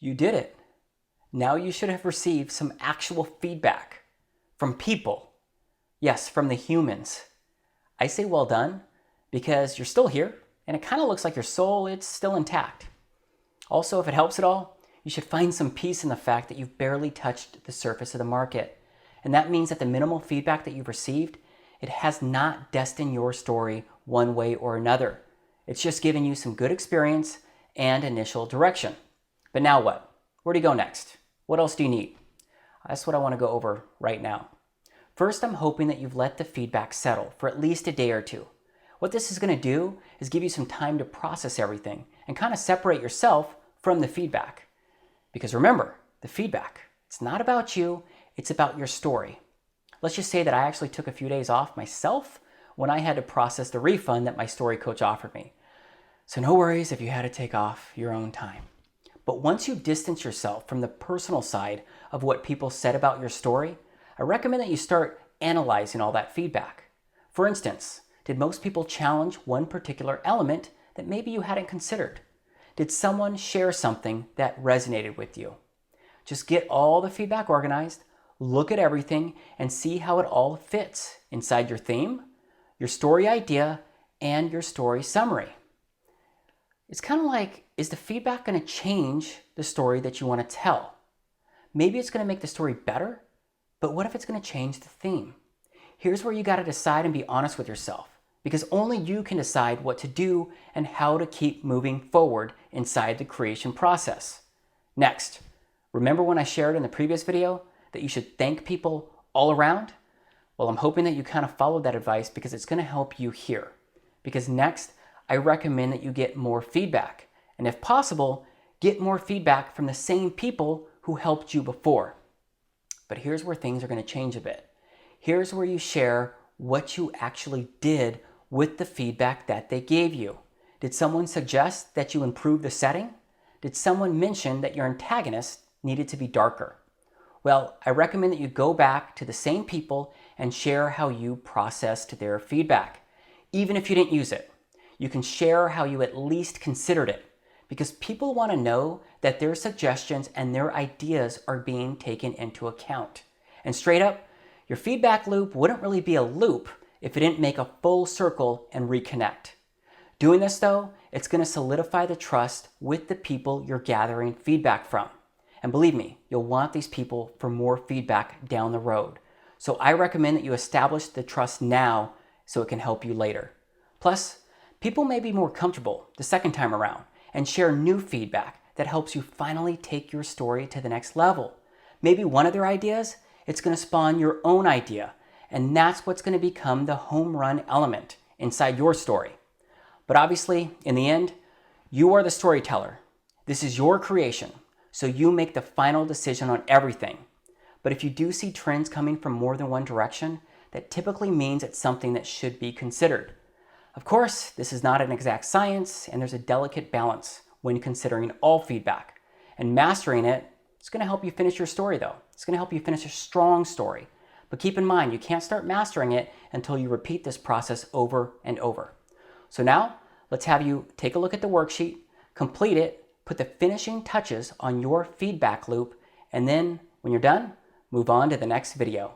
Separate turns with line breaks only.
You did it. Now you should have received some actual feedback from people. Yes, from the humans. I say well done because you're still here and it kind of looks like your soul, it's still intact. Also, if it helps at all, you should find some peace in the fact that you've barely touched the surface of the market. And that means that the minimal feedback that you've received, it has not destined your story one way or another. It's just given you some good experience and initial direction. But now what? Where do you go next? What else do you need? That's what I want to go over right now. First, I'm hoping that you've let the feedback settle for at least a day or two. What this is going to do is give you some time to process everything and kind of separate yourself from the feedback. Because remember, the feedback, it's not about you, it's about your story. Let's just say that I actually took a few days off myself when I had to process the refund that my story coach offered me. So no worries if you had to take off your own time. But once you distance yourself from the personal side of what people said about your story, I recommend that you start analyzing all that feedback. For instance, did most people challenge one particular element that maybe you hadn't considered? Did someone share something that resonated with you? Just get all the feedback organized, look at everything, and see how it all fits inside your theme, your story idea, and your story summary. It's kind of like, is the feedback going to change the story that you want to tell? Maybe it's going to make the story better, but what if it's going to change the theme? Here's where you got to decide and be honest with yourself, because only you can decide what to do and how to keep moving forward inside the creation process. Next, remember when I shared in the previous video that you should thank people all around? Well, I'm hoping that you kind of followed that advice because it's going to help you here. Because next, I recommend that you get more feedback. And if possible, get more feedback from the same people who helped you before. But here's where things are going to change a bit. Here's where you share what you actually did with the feedback that they gave you. Did someone suggest that you improve the setting? Did someone mention that your antagonist needed to be darker? Well, I recommend that you go back to the same people and share how you processed their feedback. Even if you didn't use it, you can share how you at least considered it, because people want to know that their suggestions and their ideas are being taken into account. And straight up, your feedback loop wouldn't really be a loop if it didn't make a full circle and reconnect. Doing this though, it's going to solidify the trust with the people you're gathering feedback from. And believe me, you'll want these people for more feedback down the road. So I recommend that you establish the trust now so it can help you later. Plus, people may be more comfortable the second time around and share new feedback that helps you finally take your story to the next level. Maybe one of their ideas, it's going to spawn your own idea, and that's what's going to become the home run element inside your story. But obviously, in the end, you are the storyteller. This is your creation, so you make the final decision on everything. But if you do see trends coming from more than one direction, that typically means it's something that should be considered. Of course, this is not an exact science, and there's a delicate balance when considering all feedback. And mastering it, it's going to help you finish your story though. It's going to help you finish a strong story. But keep in mind, you can't start mastering it until you repeat this process over and over. So now, let's have you take a look at the worksheet, complete it, put the finishing touches on your feedback loop, and then when you're done, move on to the next video.